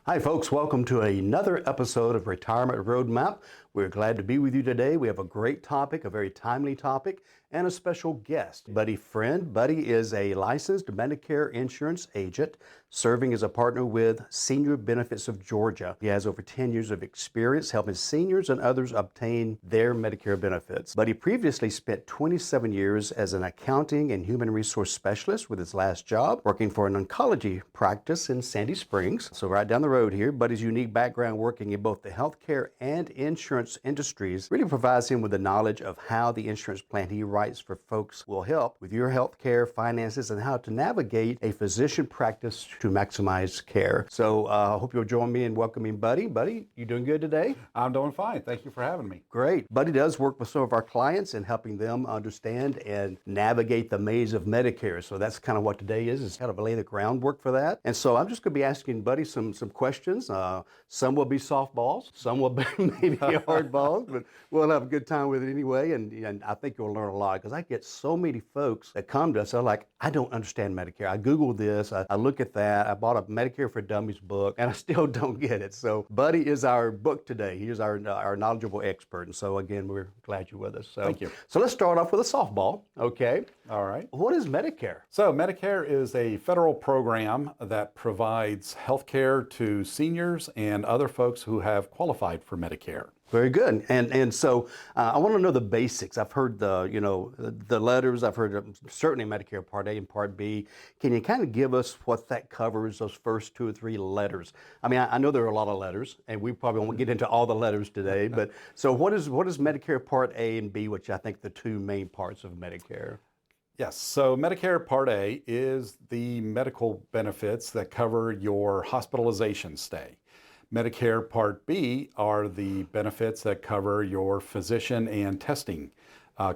Hi folks, welcome to another episode of Retirement Roadmap. We're glad to be with you today. We have a great topic, a very timely topic, and a special guest. Buddy Friend. Buddy is a licensed Medicare insurance agent serving as a partner with Senior Benefits of Georgia. He has over 10 years of experience helping seniors and others obtain their Medicare benefits. Buddy previously spent 27 years as an accounting and human resource specialist with his last job, working for an oncology practice in Sandy Springs. So right down the road here, Buddy's unique background working in both the healthcare and insurance industries really provides him with the knowledge of how the insurance plan he writes for folks will help with your healthcare finances and how to navigate a physician practice to maximize care. So I hope you'll join me in welcoming Buddy. Buddy, you doing good today? I'm doing fine. Thank you for having me. Great. Buddy does work with some of our clients in helping them understand and navigate the maze of Medicare. So that's kind of what today is kind of lay the groundwork for that. And so I'm just going to be asking Buddy some questions. Some will be softballs, some will be maybe hardballs, but we'll have a good time with it anyway. And I think you'll learn a lot because I get so many folks that come to us. They're like, I don't understand Medicare. I Googled this. I look at that. I bought a Medicare for Dummies book and I still don't get it. So Buddy is our book today. He is our knowledgeable expert. And so again, we're glad you're with us. So, thank you. So let's start off with a softball. Okay. All right. What is Medicare? So Medicare is a federal program that provides health care to seniors and other folks who have qualified for Medicare. Very good. And so I want to know the basics. I've heard the letters. I've heard certainly Medicare Part A and Part B. Can you kind of give us what that covers, those first two or three letters? I mean, I know there are a lot of letters, and we probably won't get into all the letters today. But so what is Medicare Part A and B, which I think the two main parts of Medicare? Yes. So Medicare Part A is the medical benefits that cover your hospitalization stay. Medicare Part B are the benefits that cover your physician and testing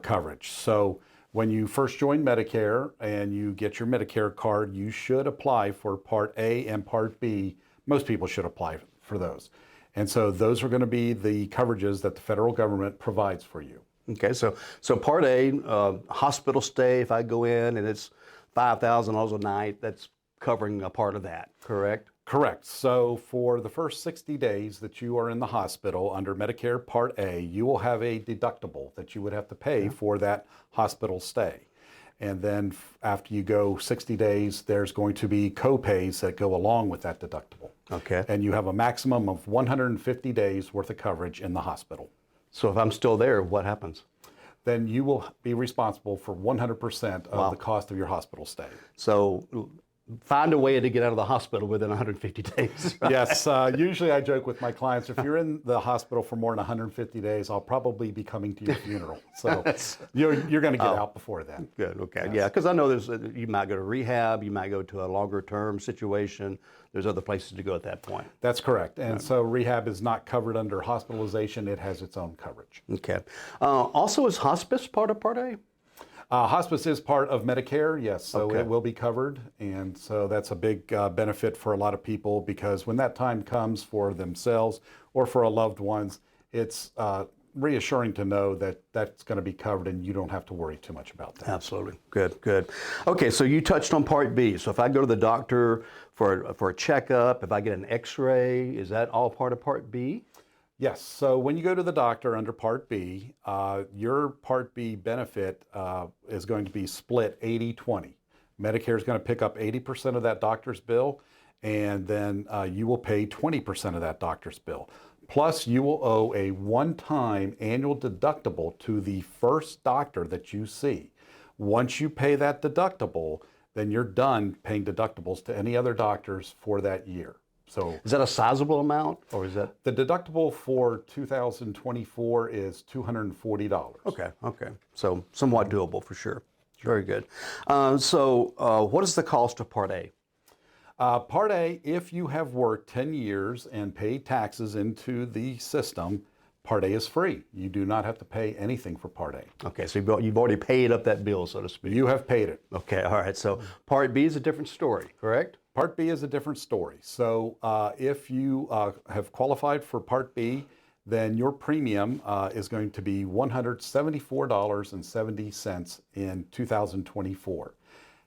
coverage. So when you first join Medicare and you get your Medicare card, you should apply for Part A and Part B. Most people should apply for those. And so those are going to be the coverages that the federal government provides for you. Okay, so Part A, hospital stay, if I go in and it's $5,000 a night, that's covering a part of that, correct? Correct. So for the first 60 days that you are in the hospital under Medicare Part A, you will have a deductible that you would have to pay for that hospital stay. And then after you go 60 days, there's going to be co-pays that go along with that deductible. Okay. And you have a maximum of 150 days worth of coverage in the hospital. So if I'm still there, what happens? Then you will be responsible for 100% of the cost of your hospital stay. So find a way to get out of the hospital within 150 days. Right? Yes. Usually I joke with my clients, if you're in the hospital for more than 150 days, I'll probably be coming to your funeral. So you're going to get out before then. Good. Okay. Yes. Yeah. Because I know you might go to rehab, you might go to a longer term situation. There's other places to go at that point. That's correct. And so rehab is not covered under hospitalization. It has its own coverage. Okay. Also, is hospice part of Part A? Hospice is part of Medicare, yes, so Okay. It will be covered, and so that's a big benefit for a lot of people because when that time comes for themselves or for a loved ones, it's reassuring to know that that's going to be covered and you don't have to worry too much about that. Absolutely. Good, good. Okay, so you touched on Part B. So if I go to the doctor for a checkup, if I get an X-ray, is that all part of Part B? Yes. So when you go to the doctor under Part B, your Part B benefit is going to be split 80-20. Medicare is going to pick up 80% of that doctor's bill, and then you will pay 20% of that doctor's bill. Plus, you will owe a one-time annual deductible to the first doctor that you see. Once you pay that deductible, then you're done paying deductibles to any other doctors for that year. So is that a sizable amount, or is that? The deductible for 2024 is $240. Okay. So somewhat doable for sure. Very good. So what is the cost of Part A? Part A, if you have worked 10 years and paid taxes into the system, Part A is free. You do not have to pay anything for Part A. Okay, so you've already paid up that bill, so to speak. You have paid it. Okay, all right. So Part B is a different story, correct? Part B is a different story. So if you have qualified for Part B, then your premium is going to be $174.70 in 2024.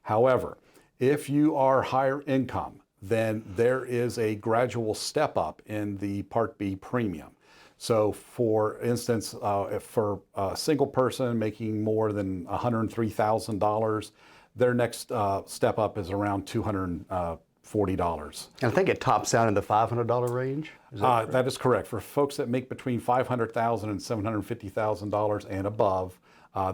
However, if you are higher income, then there is a gradual step up in the Part B premium. So for instance, if for a single person making more than $103,000, their next step up is around $240. And I think it tops out in the $500 range. Is that That is correct. For folks that make between $500,000 and $750,000 and above,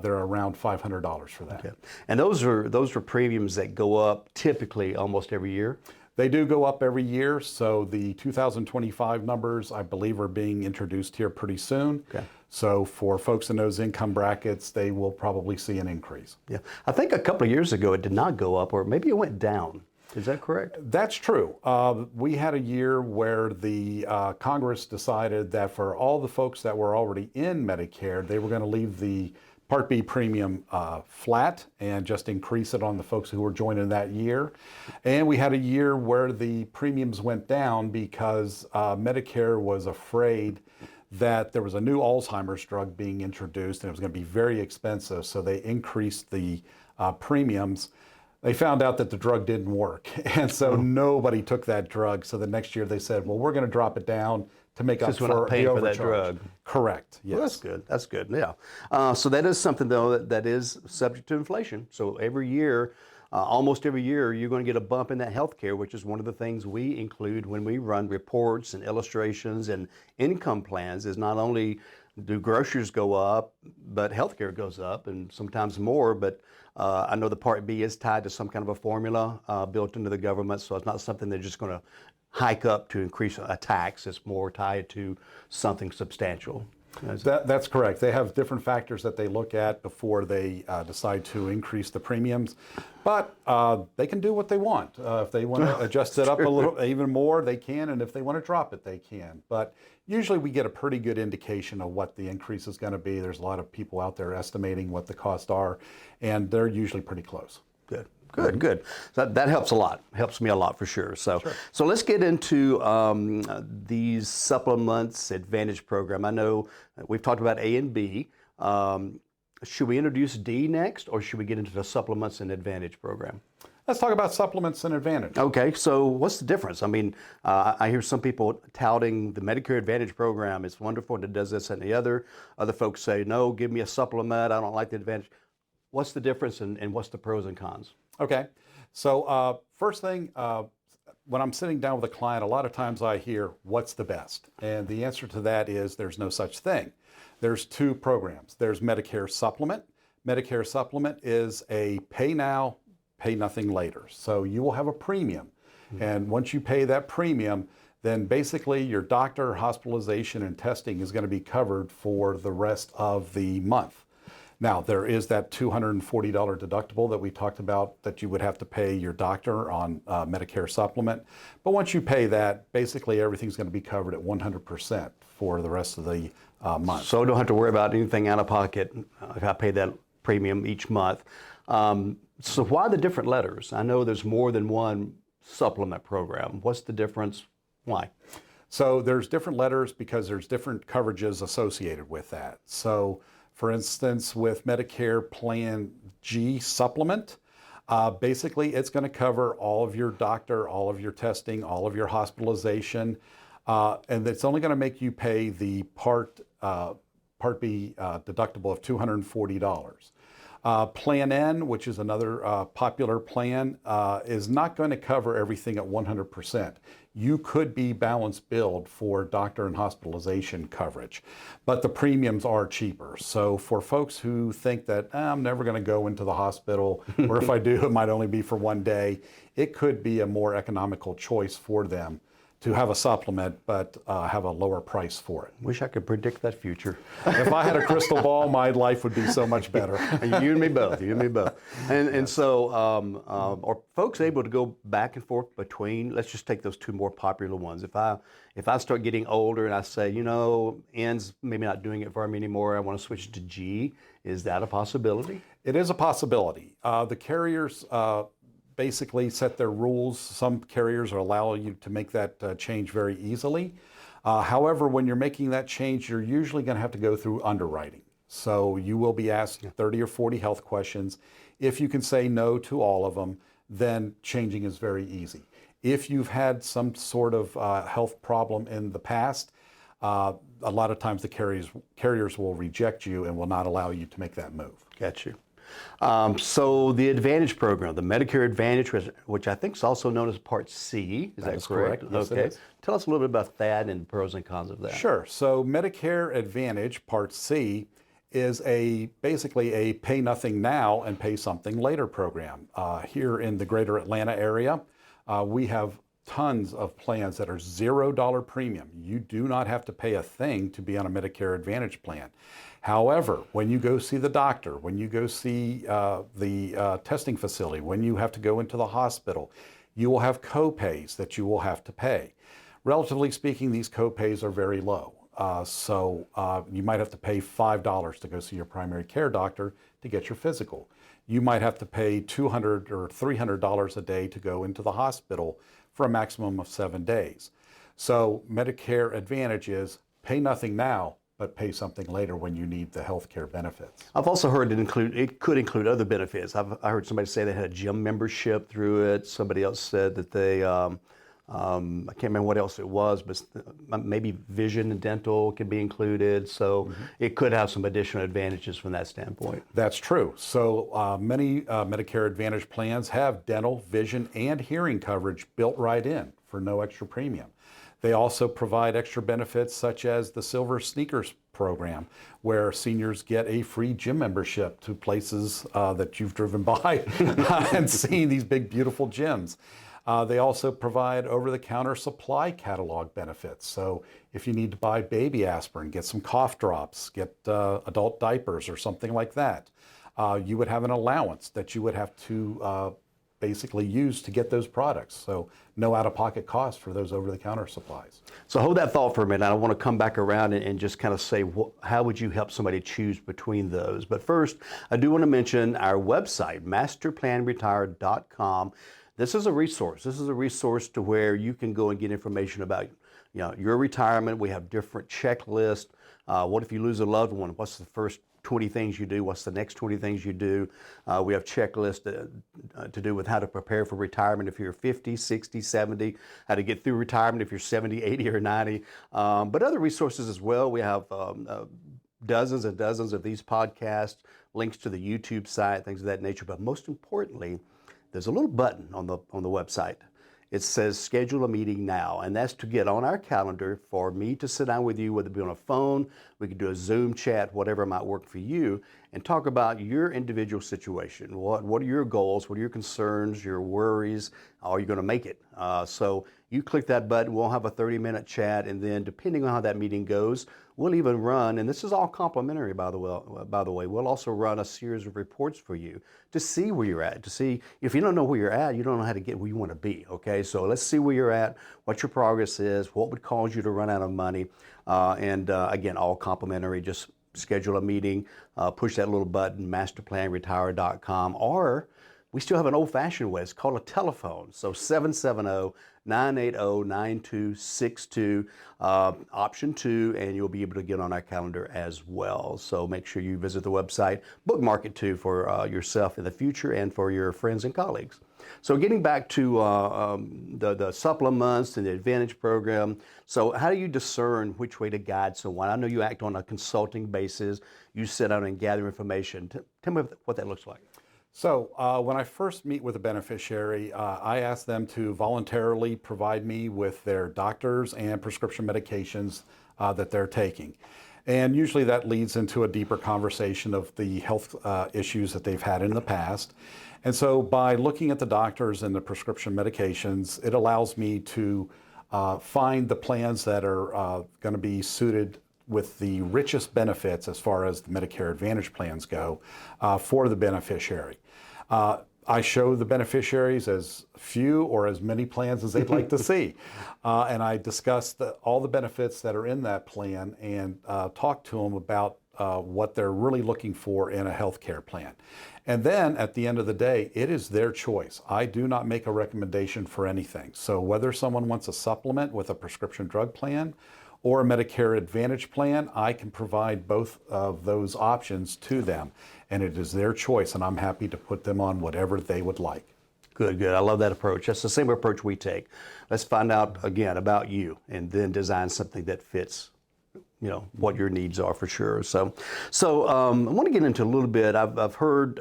they're around $500 for that. okay. And those are premiums that go up typically almost every year? They do go up every year. So the 2025 numbers, I believe, are being introduced here pretty soon. Okay. So for folks in those income brackets, they will probably see an increase. Yeah. I think a couple of years ago it did not go up, or maybe it went down. Is that correct? That's true. We had a year where the Congress decided that for all the folks that were already in Medicare, they were going to leave the Part B premium flat and just increase it on the folks who were joining that year. And we had a year where the premiums went down because Medicare was afraid that there was a new Alzheimer's drug being introduced and it was going to be very expensive. So they increased the premiums. They found out that the drug didn't work. And so nobody took that drug. So the next year they said, well, we're going to drop it down to make up Since we're not for paying the for that overcharge. drug. Correct. Yes. Well, that's good. That's good. Yeah. So that is something though that is subject to inflation. So every year, almost every year, you're going to get a bump in that health care, which is one of the things we include when we run reports and illustrations and income plans. Is not only do groceries go up, but health care goes up, and sometimes more. But I know the Part B is tied to some kind of a formula built into the government, so it's not something they're just going to hike up to increase a tax. It's more tied to something substantial. That's correct. They have different factors that they look at before they decide to increase the premiums, but they can do what they want. If they want to adjust it up a little, even more, they can, and if they want to drop it, they can. But usually we get a pretty good indication of what the increase is going to be. There's a lot of people out there estimating what the costs are, and they're usually pretty close. Good. Good, good. So that helps a lot. Helps me a lot for sure. So let's get into these supplements advantage program. I know we've talked about A and B. Should we introduce D next, or should we get into the supplements and advantage program? Let's talk about supplements and advantage. Okay, so what's the difference? I mean, I hear some people touting the Medicare Advantage program. It's wonderful and it does this and the other. Other folks say, no, give me a supplement. I don't like the advantage. What's the difference and what's the pros and cons? Okay, so first thing, when I'm sitting down with a client, a lot of times I hear, what's the best? And the answer to that is there's no such thing. There's two programs. There's Medicare Supplement. Medicare Supplement is a pay now, pay nothing later. So you will have a premium. And once you pay that premium, then basically your doctor, hospitalization, and testing is going to be covered for the rest of the month. Now, there is that $240 deductible that we talked about that you would have to pay your doctor on Medicare Supplement. But once you pay that, basically everything's going to be covered at 100% for the rest of the month. So I don't have to worry about anything out of pocket if I pay that premium each month. So why the different letters? I know there's more than one supplement program. What's the difference? Why? So there's different letters because there's different coverages associated with that. So for instance, with Medicare Plan G supplement, basically it's going to cover all of your doctor, all of your testing, all of your hospitalization, and it's only going to make you pay the Part B deductible of $240. Plan N, which is another popular plan, is not going to cover everything at 100%. You could be balance billed for doctor and hospitalization coverage, but the premiums are cheaper. So for folks who think that I'm never going to go into the hospital, or if I do, it might only be for one day, it could be a more economical choice for them to have a supplement, but have a lower price for it. Wish I could predict that future. If I had a crystal ball, my life would be so much better. You and me both. You and me both. And so, are folks able to go back and forth between? Let's just take those two more popular ones. If I start getting older and I say, you know, N's maybe not doing it for me anymore, I want to switch to G. Is that a possibility? It is a possibility. The carriers basically set their rules. Some carriers are allowing you to make that change very easily. However, when you're making that change, you're usually going to have to go through underwriting. So you will be asked 30 or 40 health questions. If you can say no to all of them, then changing is very easy. If you've had some sort of health problem in the past, a lot of times the carriers will reject you and will not allow you to make that move. Got you. So the Advantage program, the Medicare Advantage, which I think is also known as Part C, is that correct? Yes, okay. it is. Tell us a little bit about that and the pros and cons of that. Sure. So Medicare Advantage Part C is basically a pay nothing now and pay something later program. Here in the greater Atlanta area, we have tons of plans that are $0 premium. You do not have to pay a thing to be on a Medicare Advantage plan. However, when you go see the doctor, when you go see the testing facility, when you have to go into the hospital, you will have co-pays that you will have to pay. Relatively speaking, these co-pays are very low. So you might have to pay $5 to go see your primary care doctor to get your physical. You might have to pay $200 or $300 a day to go into the hospital for a maximum of 7 days. So Medicare Advantage is pay nothing now, but pay something later when you need the health care benefits. I've also heard it could include other benefits. I heard somebody say they had a gym membership through it. Somebody else said that they, I can't remember what else it was, but maybe vision and dental could be included. So it could have some additional advantages from that standpoint. That's true. So many Medicare Advantage plans have dental, vision, and hearing coverage built right in for no extra premium. They also provide extra benefits such as the Silver Sneakers program, where seniors get a free gym membership to places that you've driven by and seen these big, beautiful gyms. They also provide over-the-counter supply catalog benefits. So if you need to buy baby aspirin, get some cough drops, get adult diapers or something like that, you would have an allowance that you would have to basically use to get those products. So no out-of-pocket cost for those over-the-counter supplies. So hold that thought for a minute. I want to come back around and just kind of say, how would you help somebody choose between those? But first, I do want to mention our website, masterplanretire.com. This is a resource. This is a resource to where you can go and get information about your retirement. We have different checklists. What if you lose a loved one? What's the first 20 things you do? What's the next 20 things you do? We have checklists to do with how to prepare for retirement if you're 50, 60, 70, how to get through retirement if you're 70, 80, or 90. But other resources as well. We have dozens and dozens of these podcasts, links to the YouTube site, things of that nature. But most importantly, there's a little button on the website. It says schedule a meeting now, and that's to get on our calendar for me to sit down with you, whether it be on a phone, we could do a Zoom chat, whatever might work for you, and talk about your individual situation. What are your goals? What are your concerns, your worries? Are you going to make it? So you click that button, we'll have a 30-minute chat, and then depending on how that meeting goes, we'll even run, and this is all complimentary by the way, we'll also run a series of reports for you to see where you're at, to see if you don't know where you're at, you don't know how to get where you want to be, okay? So let's see where you're at, what your progress is, what would cause you to run out of money, and again, all complimentary. Just schedule a meeting, push that little button, masterplanretire.com, or we still have an old-fashioned way. It's called a telephone. So 770-980-9262, option 2, and you'll be able to get on our calendar as well. So make sure you visit the website, bookmark it too for yourself in the future and for your friends and colleagues. So getting back to the supplements and the Advantage program, so how do you discern which way to guide someone? I know you act on a consulting basis. You sit down and gather information. Tell me what that looks like. So when I first meet with a beneficiary, I ask them to voluntarily provide me with their doctors and prescription medications that they're taking. And usually that leads into a deeper conversation of the health issues that they've had in the past. And so by looking at the doctors and the prescription medications, it allows me to find the plans that are going to be suited with the richest benefits as far as the Medicare Advantage plans go for the beneficiary. I show the beneficiaries as few or as many plans as they'd like to see. And I discuss all the benefits that are in that plan and talk to them about what they're really looking for in a healthcare plan. And then at the end of the day, it is their choice. I do not make a recommendation for anything. So whether someone wants a supplement with a prescription drug plan or a Medicare Advantage plan, I can provide both of those options to them. And it is their choice, and I'm happy to put them on whatever they would like. Good, good. I love that approach. That's the same approach we take. Let's find out again about you and then design something that fits, what your needs are for sure. So I want to get into a little bit. I've heard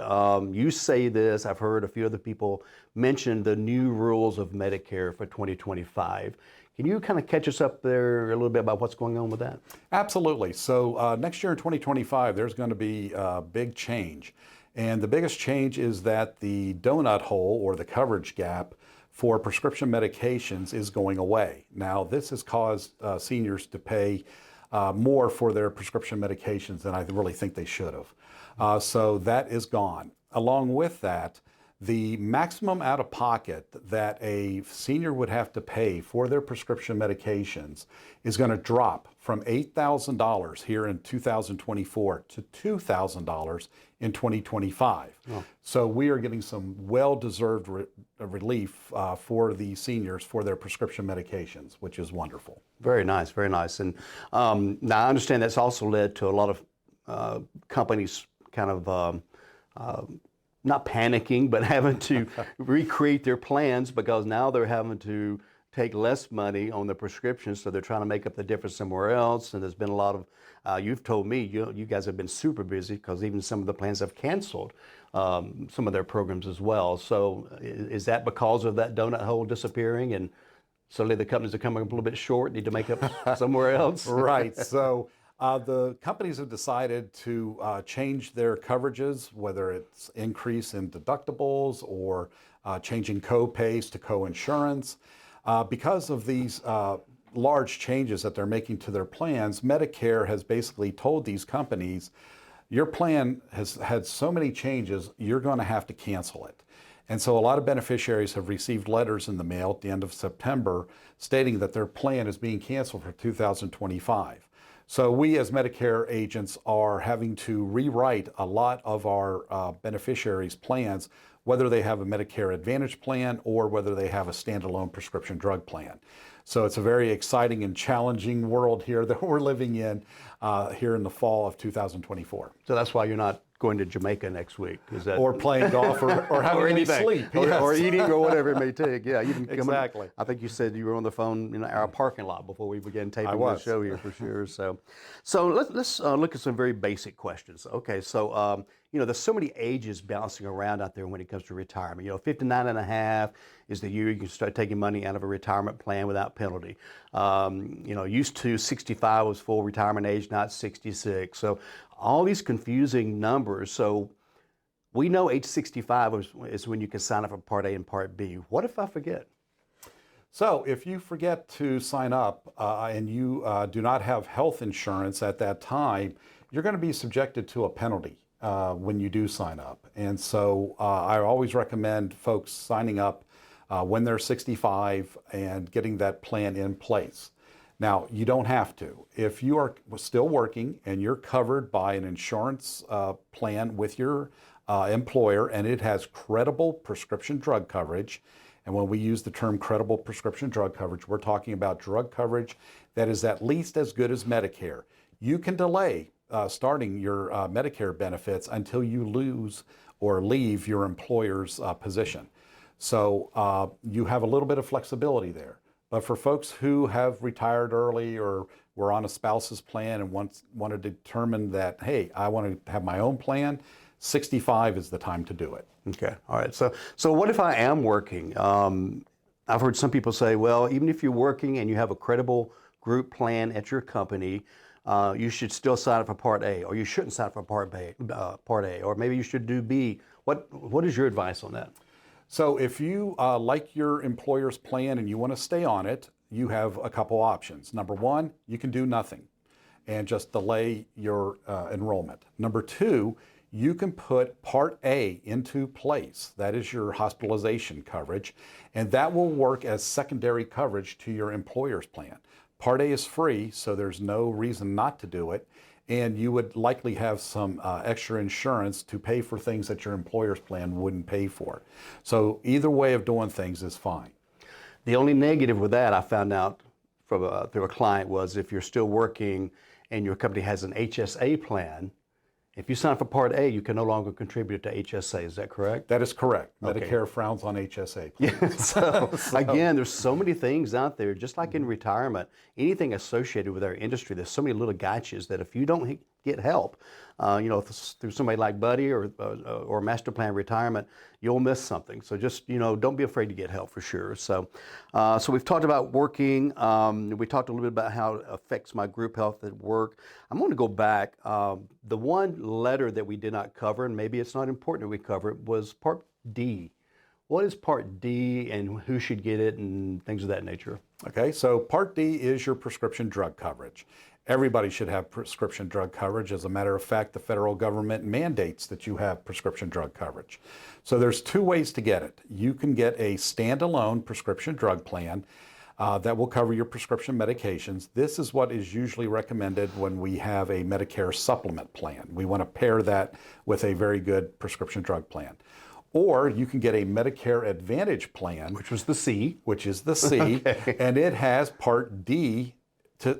you say this. I've heard a few other people mention the new rules of Medicare for 2025. Can you kind of catch us up there a little bit about what's going on with that? Absolutely. So next year in 2025, there's going to be a big change. And the biggest change is that the donut hole or the coverage gap for prescription medications is going away. Now, this has caused seniors to pay more for their prescription medications than I really think they should have. So that is gone. Along with that, the maximum out-of-pocket that a senior would have to pay for their prescription medications is going to drop from $8,000 here in 2024 to $2,000 in 2025. Oh. So we are getting some well-deserved relief for the seniors for their prescription medications, which is wonderful. Very nice, very nice. And now I understand that's also led to a lot of companies kind of not panicking, but having to recreate their plans because now they're having to take less money on the prescriptions, so they're trying to make up the difference somewhere else. And there's been a lot of, you've told me, you guys have been super busy because even some of the plans have canceled some of their programs as well. So is that because of that donut hole disappearing and suddenly the companies are coming up a little bit short, need to make up somewhere else? Right. So the companies have decided to change their coverages, whether it's increase in deductibles or changing co-pays to co-insurance. Because of these large changes that they're making to their plans, Medicare has basically told these companies, your plan has had so many changes, you're going to have to cancel it. And so a lot of beneficiaries have received letters in the mail at the end of September stating that their plan is being canceled for 2025. So we as Medicare agents are having to rewrite a lot of our beneficiaries' plans, whether they have a Medicare Advantage plan or whether they have a standalone prescription drug plan. So it's a very exciting and challenging world here that we're living in here in the fall of 2024. So that's why you're not going to Jamaica next week, is that? Or playing golf or having any sleep. Or eating or whatever it may take. Yeah, you can come exactly. I think you said you were on the phone in our parking lot before we began taping the show here for sure. So let's look at some very basic questions. Okay, so there's so many ages bouncing around out there when it comes to retirement. 59 and a half is the year you can start taking money out of a retirement plan without penalty. Used to 65 was full retirement age, not 66. So all these confusing numbers. So we know age 65 is when you can sign up for Part A and Part B. What if I forget? So if you forget to sign up and you do not have health insurance at that time, you're going to be subjected to a penalty when you do sign up. And so I always recommend folks signing up when they're 65 and getting that plan in place. Now, you don't have to. If you are still working and you're covered by an insurance plan with your employer and it has credible prescription drug coverage, and when we use the term credible prescription drug coverage, we're talking about drug coverage that is at least as good as Medicare. You can delay starting your Medicare benefits until you lose or leave your employer's position. So you have a little bit of flexibility there. But for folks who have retired early or were on a spouse's plan and want to determine that, hey, I want to have my own plan, 65 is the time to do it. Okay. All right. So what if I am working? I've heard some people say, well, even if you're working and you have a credible group plan at your company, you should still sign up for Part A, or you shouldn't sign up for Part A, or maybe you should do B. What is your advice on that? So if you like your employer's plan and you want to stay on it, you have a couple options. Number one, you can do nothing and just delay your enrollment. Number two, you can put Part A into place. That is your hospitalization coverage, and that will work as secondary coverage to your employer's plan. Part A is free, so there's no reason not to do it. And you would likely have some extra insurance to pay for things that your employer's plan wouldn't pay for. So either way of doing things is fine. The only negative with that I found out from through a client was if you're still working and your company has an HSA plan If you sign up for Part A, you can no longer contribute to HSA. Is that correct? That is correct. Okay. Medicare frowns on HSA. Yeah. So, again, there's so many things out there, just like in retirement, anything associated with our industry, there's so many little gotchas that if you don't get help, through somebody like Buddy or Master Plan Retirement, you'll miss something. So just, don't be afraid to get help for sure. So we've talked about working. We talked a little bit about how it affects my group health at work. I'm going to go back. The one letter that we did not cover, and maybe it's not important that we cover it, was Part D. What is Part D and who should get it and things of that nature? Okay, so Part D is your prescription drug coverage. Everybody should have prescription drug coverage. As a matter of fact, the federal government mandates that you have prescription drug coverage. So there's two ways to get it. You can get a standalone prescription drug plan that will cover your prescription medications. This is what is usually recommended when we have a Medicare supplement plan. We want to pair that with a very good prescription drug plan. Or you can get a Medicare Advantage plan. Which was the C. Which is the C. Okay. And it has Part D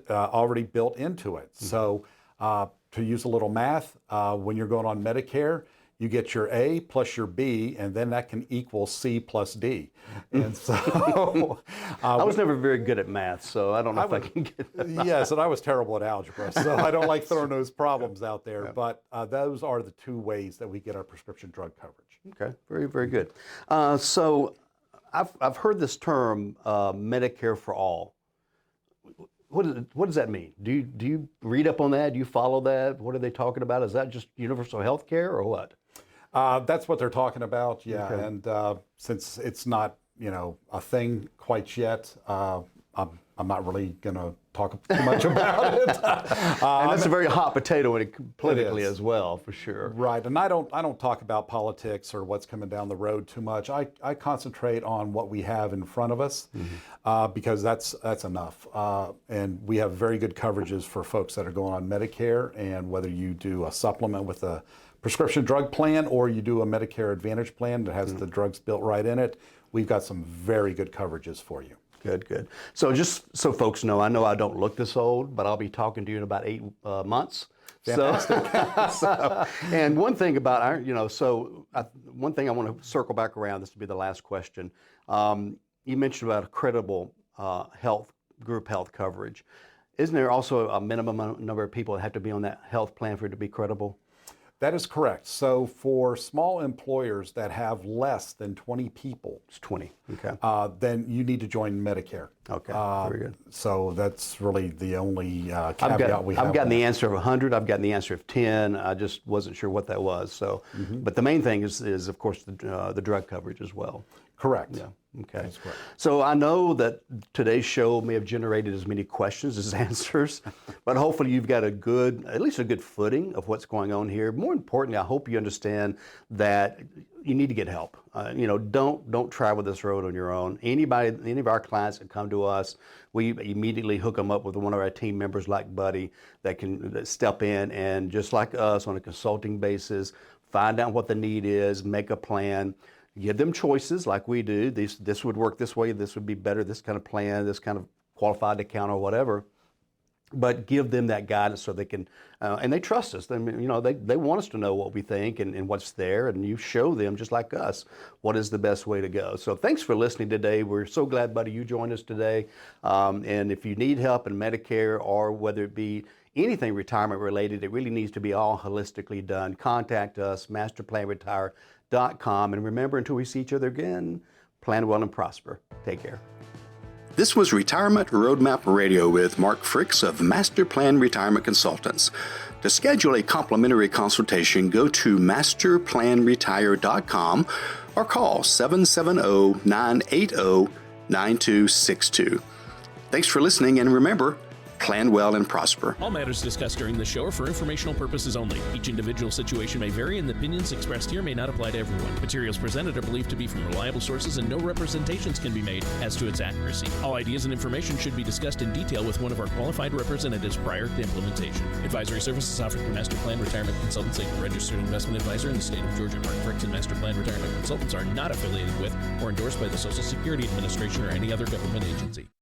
already built into it. So to use a little math, when you're going on Medicare, you get your A plus your B, and then that can equal C plus D. And so I was never very good at math, so I don't know if I can get that. Yes, and I was terrible at algebra, so I don't like throwing those problems out there. Yeah. But those are the two ways that we get our prescription drug coverage. Okay, very, very good. So I've heard this term, Medicare for all. What does that mean? Do you read up on that? Do you follow that? What are they talking about? Is that just universal health care or what? That's what they're talking about, yeah. Okay. And since it's not, a thing quite yet, I'm not really going to talk too much about it. And that's a very hot potato politically as well, for sure. Right, and I don't talk about politics or what's coming down the road too much. I concentrate on what we have in front of us, because that's enough. And we have very good coverages for folks that are going on Medicare, and whether you do a supplement with a prescription drug plan or you do a Medicare Advantage plan that has the drugs built right in it, we've got some very good coverages for you. Good, good. So just so folks know I don't look this old, but I'll be talking to you in about 8 months. Fantastic. And one thing about one thing I want to circle back around, this will be the last question. You mentioned about a credible group health coverage. Isn't there also a minimum number of people that have to be on that health plan for it to be credible? That is correct. So for small employers that have less than 20 people, it's 20. Okay. Then you need to join Medicare. Okay. Very good. So that's really the only caveat we have. I've gotten the answer of 100. I've gotten the answer of 10. I just wasn't sure what that was. So, but the main thing is of course the drug coverage as well. Correct. Yeah. Okay. That's correct. So I know that today's show may have generated as many questions as answers, but hopefully you've got at least a good footing of what's going on here. More importantly, I hope you understand that you need to get help. Don't travel this road on your own. Any of our clients that come to us, we immediately hook them up with one of our team members like Buddy that can step in and just like us on a consulting basis, find out what the need is, make a plan. Give them choices like we do. This would work this way. This would be better. This kind of plan, this kind of qualified account or whatever. But give them that guidance so they can, and they trust us. They want us to know what we think and what's there. And you show them, just like us, what is the best way to go. So thanks for listening today. We're so glad, Buddy, you joined us today. And if you need help in Medicare or whether it be anything retirement related, it really needs to be all holistically done. Contact us, masterplanretire.com. And remember, until we see each other again, plan well and prosper. Take care. This was Retirement Roadmap Radio with Mark Fricks of Master Plan Retirement Consultants. To schedule a complimentary consultation, go to masterplanretire.com or call 770-980-9262. Thanks for listening, and remember, plan well and prosper. All matters discussed during this show are for informational purposes only. Each individual situation may vary, and the opinions expressed here may not apply to everyone. Materials presented are believed to be from reliable sources, and no representations can be made as to its accuracy. All ideas and information should be discussed in detail with one of our qualified representatives prior to implementation. Advisory services offered through Master Plan Retirement Consultants, a registered investment advisor in the state of Georgia. Mark Fricks and Master Plan Retirement Consultants are not affiliated with or endorsed by the Social Security Administration or any other government agency.